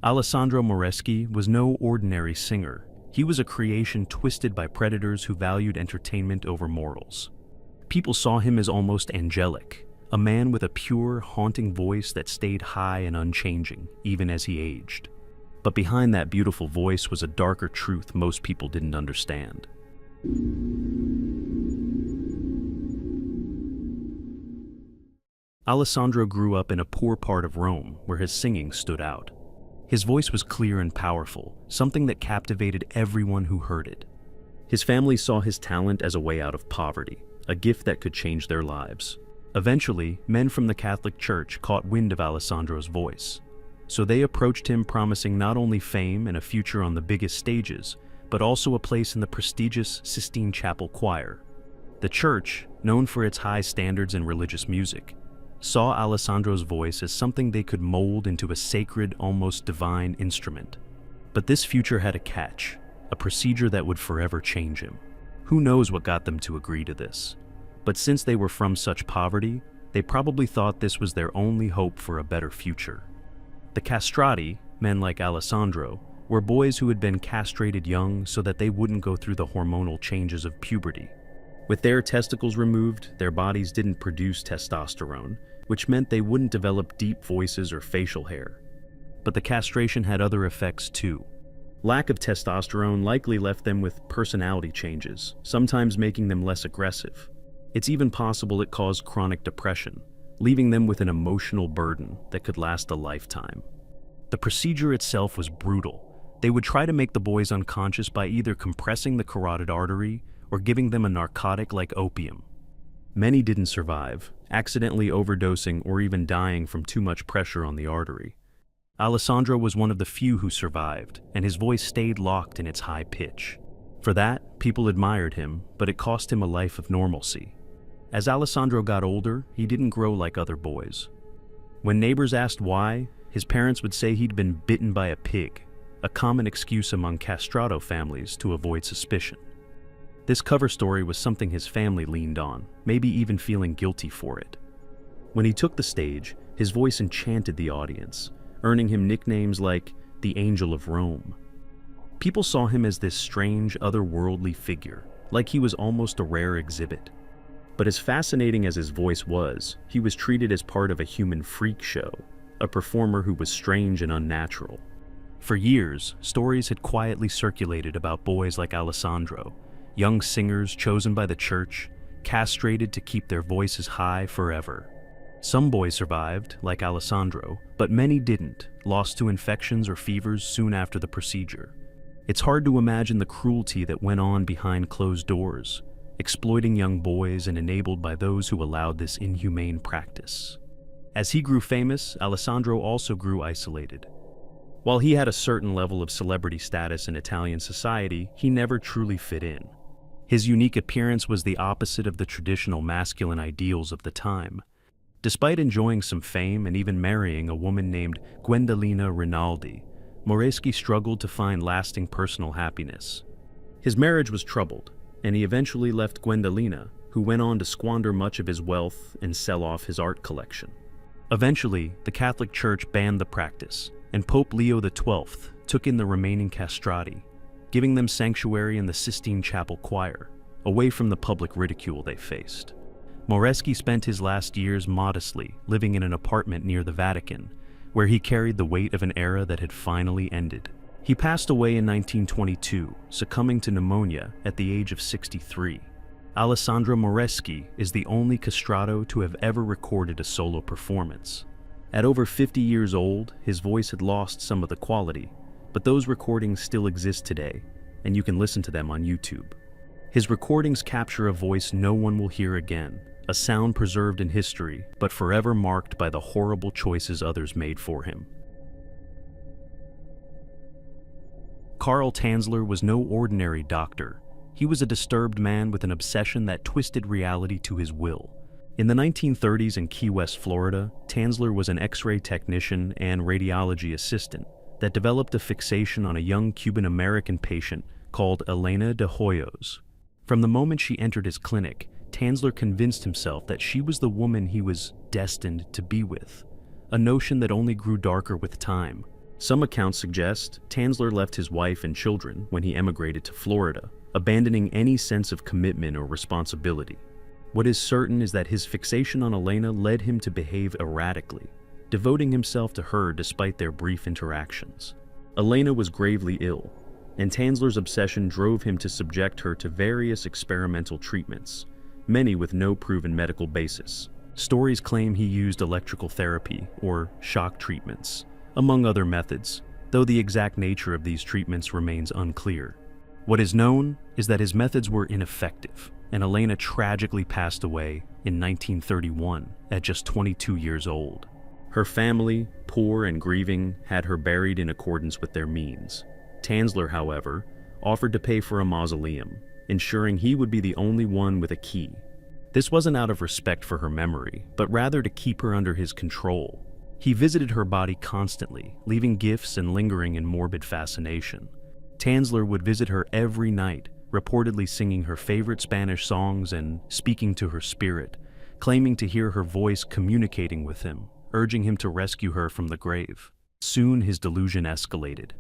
Alessandro Moreschi was no ordinary singer. He was a creation twisted by predators who valued entertainment over morals. People saw him as almost angelic, a man with a pure, haunting voice that stayed high and unchanging, even as he aged. But behind that beautiful voice was a darker truth most people didn't understand. Alessandro grew up in a poor part of Rome where his singing stood out. His voice was clear and powerful, something that captivated everyone who heard it. His family saw his talent as a way out of poverty, a gift that could change their lives. Eventually, men from the Catholic Church caught wind of Alessandro's voice. So they approached him promising not only fame and a future on the biggest stages, but also a place in the prestigious Sistine Chapel Choir. The church, known for its high standards in religious music, saw Alessandro's voice as something they could mold into a sacred, almost divine instrument. But this future had a catch, a procedure that would forever change him. Who knows what got them to agree to this? But since they were from such poverty, they probably thought this was their only hope for a better future. The castrati, men like Alessandro, were boys who had been castrated young so that they wouldn't go through the hormonal changes of puberty. With their testicles removed, their bodies didn't produce testosterone, which meant they wouldn't develop deep voices or facial hair. But the castration had other effects too. Lack of testosterone likely left them with personality changes, sometimes making them less aggressive. It's even possible it caused chronic depression, leaving them with an emotional burden that could last a lifetime. The procedure itself was brutal. They would try to make the boys unconscious by either compressing the carotid artery or giving them a narcotic like opium. Many didn't survive, accidentally overdosing or even dying from too much pressure on the artery. Alessandro was one of the few who survived, and his voice stayed locked in its high pitch. For that, people admired him, but it cost him a life of normalcy. As Alessandro got older, he didn't grow like other boys. When neighbors asked why, his parents would say he'd been bitten by a pig, a common excuse among castrato families to avoid suspicion. This cover story was something his family leaned on, maybe even feeling guilty for it. When he took the stage, his voice enchanted the audience, earning him nicknames like the Angel of Rome. People saw him as this strange, otherworldly figure, like he was almost a rare exhibit. But as fascinating as his voice was, he was treated as part of a human freak show, a performer who was strange and unnatural. For years, stories had quietly circulated about boys like Alessandro, young singers chosen by the church, castrated to keep their voices high forever. Some boys survived, like Alessandro, but many didn't, lost to infections or fevers soon after the procedure. It's hard to imagine the cruelty that went on behind closed doors, exploiting young boys and enabled by those who allowed this inhumane practice. As he grew famous, Alessandro also grew isolated. While he had a certain level of celebrity status in Italian society, he never truly fit in. His unique appearance was the opposite of the traditional masculine ideals of the time. Despite enjoying some fame and even marrying a woman named Gwendolina Rinaldi, Moreschi struggled to find lasting personal happiness. His marriage was troubled, and he eventually left Gwendolina, who went on to squander much of his wealth and sell off his art collection. Eventually, the Catholic Church banned the practice, and Pope Leo XII took in the remaining castrati, giving them sanctuary in the Sistine Chapel Choir, away from the public ridicule they faced. Moreschi spent his last years modestly, living in an apartment near the Vatican, where he carried the weight of an era that had finally ended. He passed away in 1922, succumbing to pneumonia at the age of 63. Alessandro Moreschi is the only castrato to have ever recorded a solo performance. At over 50 years old, his voice had lost some of the quality, but those recordings still exist today, and you can listen to them on YouTube. His recordings capture a voice no one will hear again, a sound preserved in history, but forever marked by the horrible choices others made for him. Karl Tanzler was no ordinary doctor. He was a disturbed man with an obsession that twisted reality to his will. In the 1930s in Key West, Florida, Tanzler was an X-ray technician and radiology assistant that developed a fixation on a young Cuban-American patient called Elena de Hoyos. From the moment she entered his clinic, Tanzler convinced himself that she was the woman he was destined to be with, a notion that only grew darker with time. Some accounts suggest Tanzler left his wife and children when he emigrated to Florida, abandoning any sense of commitment or responsibility. What is certain is that his fixation on Elena led him to behave erratically, devoting himself to her despite their brief interactions. Elena was gravely ill, and Tanzler's obsession drove him to subject her to various experimental treatments, many with no proven medical basis. Stories claim he used electrical therapy or shock treatments, among other methods, though the exact nature of these treatments remains unclear. What is known is that his methods were ineffective, and Elena tragically passed away in 1931 at just 22 years old. Her family, poor and grieving, had her buried in accordance with their means. Tanzler, however, offered to pay for a mausoleum, ensuring he would be the only one with a key. This wasn't out of respect for her memory, but rather to keep her under his control. He visited her body constantly, leaving gifts and lingering in morbid fascination. Tanzler would visit her every night, reportedly singing her favorite Spanish songs and speaking to her spirit, claiming to hear her voice communicating with him, urging him to rescue her from the grave. Soon his delusion escalated.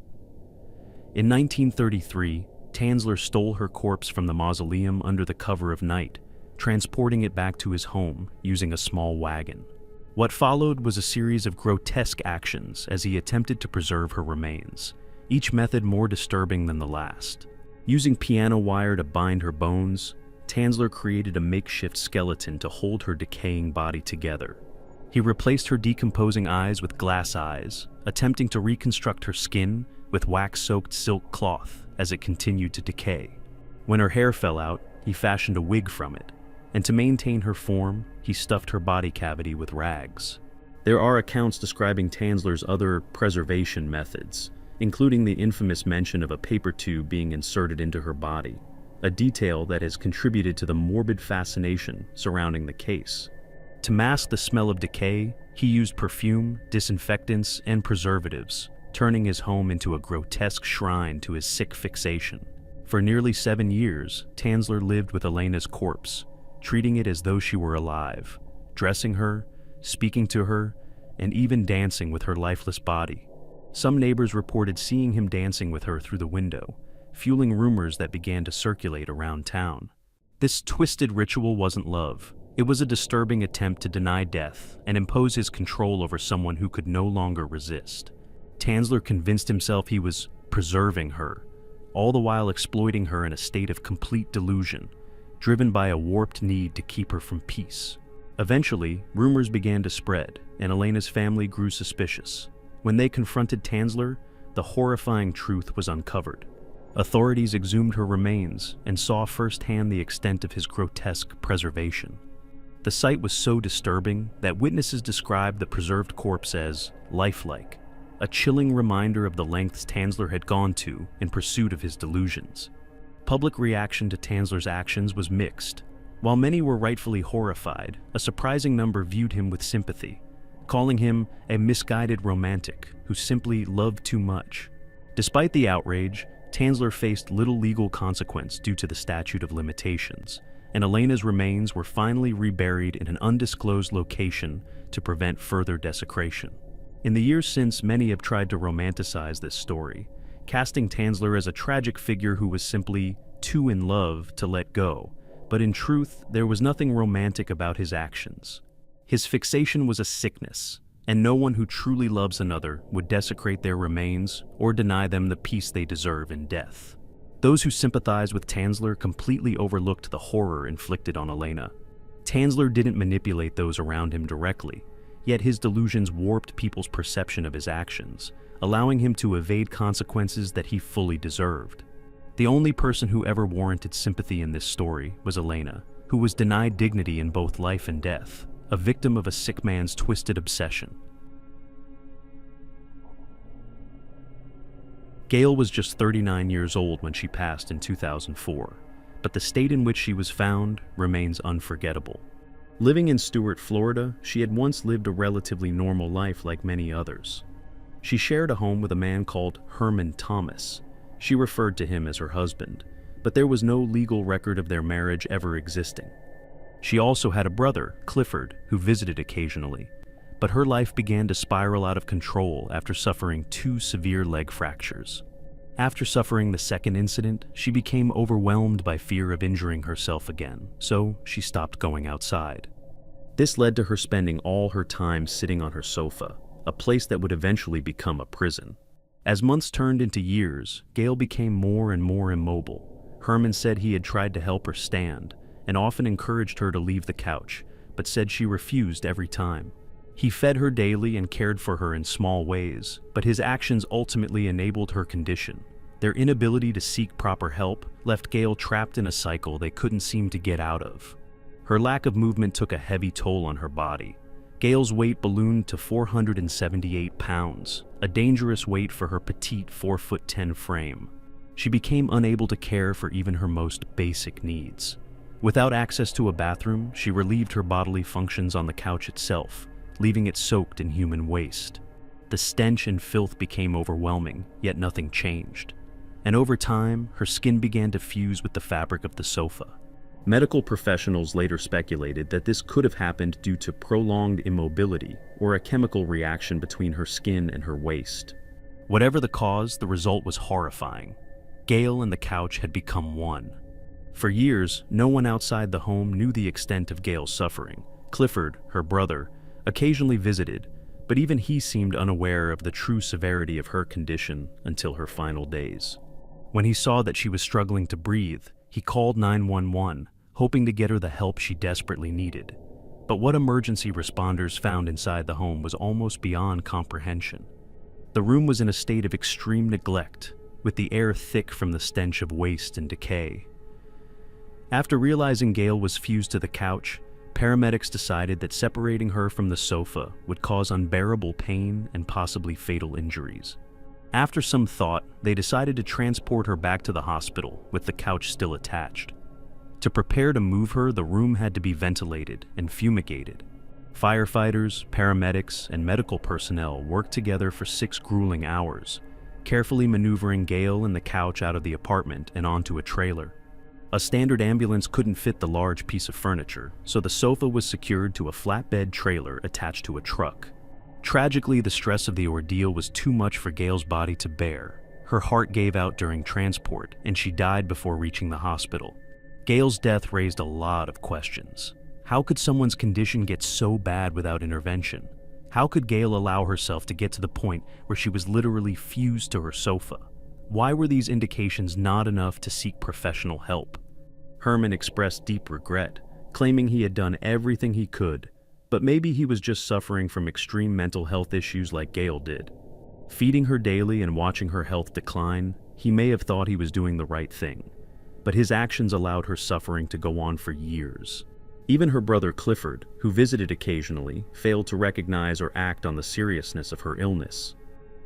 In 1933, Tanzler stole her corpse from the mausoleum under the cover of night, transporting it back to his home using a small wagon. What followed was a series of grotesque actions as he attempted to preserve her remains, each method more disturbing than the last. Using piano wire to bind her bones, Tanzler created a makeshift skeleton to hold her decaying body together. He replaced her decomposing eyes with glass eyes, attempting to reconstruct her skin with wax-soaked silk cloth as it continued to decay. When her hair fell out, he fashioned a wig from it, and to maintain her form, he stuffed her body cavity with rags. There are accounts describing Tanzler's other preservation methods, including the infamous mention of a paper tube being inserted into her body, a detail that has contributed to the morbid fascination surrounding the case. To mask the smell of decay, he used perfume, disinfectants, and preservatives, turning his home into a grotesque shrine to his sick fixation. For nearly 7 years, Tanzler lived with Elena's corpse, treating it as though she were alive, dressing her, speaking to her, and even dancing with her lifeless body. Some neighbors reported seeing him dancing with her through the window, fueling rumors that began to circulate around town. This twisted ritual wasn't love. It was a disturbing attempt to deny death and impose his control over someone who could no longer resist. Tanzler convinced himself he was preserving her, all the while exploiting her in a state of complete delusion, driven by a warped need to keep her from peace. Eventually, rumors began to spread, and Elena's family grew suspicious. When they confronted Tanzler, the horrifying truth was uncovered. Authorities exhumed her remains and saw firsthand the extent of his grotesque preservation. The sight was so disturbing that witnesses described the preserved corpse as lifelike, a chilling reminder of the lengths Tanzler had gone to in pursuit of his delusions. Public reaction to Tanzler's actions was mixed. While many were rightfully horrified, a surprising number viewed him with sympathy, calling him a misguided romantic who simply loved too much. Despite the outrage, Tanzler faced little legal consequence due to the statute of limitations, and Elena's remains were finally reburied in an undisclosed location to prevent further desecration. In the years since, many have tried to romanticize this story, casting Tanzler as a tragic figure who was simply too in love to let go, but in truth, there was nothing romantic about his actions. His fixation was a sickness, and no one who truly loves another would desecrate their remains or deny them the peace they deserve in death. Those who sympathized with Tanzler completely overlooked the horror inflicted on Elena. Tanzler didn't manipulate those around him directly, yet his delusions warped people's perception of his actions, allowing him to evade consequences that he fully deserved. The only person who ever warranted sympathy in this story was Elena, who was denied dignity in both life and death, a victim of a sick man's twisted obsession. Gail was just 39 years old when she passed in 2004, but the state in which she was found remains unforgettable. Living in Stuart, Florida, she had once lived a relatively normal life like many others. She shared a home with a man called Herman Thomas. She referred to him as her husband, but there was no legal record of their marriage ever existing. She also had a brother, Clifford, who visited occasionally, but her life began to spiral out of control after suffering 2 severe leg fractures. After suffering the second incident, she became overwhelmed by fear of injuring herself again, so she stopped going outside. This led to her spending all her time sitting on her sofa, a place that would eventually become a prison. As months turned into years, Gail became more and more immobile. Herman said he had tried to help her stand, and often encouraged her to leave the couch, but said she refused every time. He fed her daily and cared for her in small ways, but his actions ultimately enabled her condition. Their inability to seek proper help left Gail trapped in a cycle they couldn't seem to get out of. Her lack of movement took a heavy toll on her body. Gail's weight ballooned to 478 pounds, a dangerous weight for her petite 4'10" frame. She became unable to care for even her most basic needs. Without access to a bathroom, she relieved her bodily functions on the couch itself, leaving it soaked in human waste. The stench and filth became overwhelming, yet nothing changed. And over time, her skin began to fuse with the fabric of the sofa. Medical professionals later speculated that this could have happened due to prolonged immobility or a chemical reaction between her skin and her waist. Whatever the cause, the result was horrifying. Gail and the couch had become one. For years, no one outside the home knew the extent of Gail's suffering. Clifford, her brother, occasionally visited, but even he seemed unaware of the true severity of her condition until her final days. When he saw that she was struggling to breathe, he called 911, hoping to get her the help she desperately needed. But what emergency responders found inside the home was almost beyond comprehension. The room was in a state of extreme neglect, with the air thick from the stench of waste and decay. After realizing Gail was fused to the couch, paramedics decided that separating her from the sofa would cause unbearable pain and possibly fatal injuries. After some thought, they decided to transport her back to the hospital with the couch still attached. To prepare to move her, the room had to be ventilated and fumigated. Firefighters, paramedics, and medical personnel worked together for 6 grueling hours, carefully maneuvering Gail and the couch out of the apartment and onto a trailer. A standard ambulance couldn't fit the large piece of furniture, so the sofa was secured to a flatbed trailer attached to a truck. Tragically, the stress of the ordeal was too much for Gail's body to bear. Her heart gave out during transport, and she died before reaching the hospital. Gail's death raised a lot of questions. How could someone's condition get so bad without intervention? How could Gail allow herself to get to the point where she was literally fused to her sofa? Why were these indications not enough to seek professional help? Herman expressed deep regret, claiming he had done everything he could, but maybe he was just suffering from extreme mental health issues like Gail did. Feeding her daily and watching her health decline, he may have thought he was doing the right thing, but his actions allowed her suffering to go on for years. Even her brother Clifford, who visited occasionally, failed to recognize or act on the seriousness of her illness.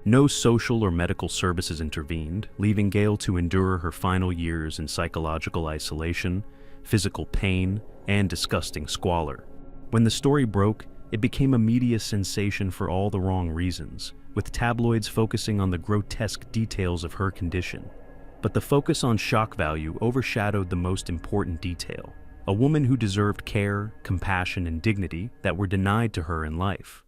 No social or medical services intervened, leaving Gail to endure her final years in psychological isolation, physical pain, and disgusting squalor. When the story broke, it became a media sensation for all the wrong reasons, with tabloids focusing on the grotesque details of her condition. But the focus on shock value overshadowed the most important detail: a woman who deserved care, compassion, and dignity that were denied to her in life.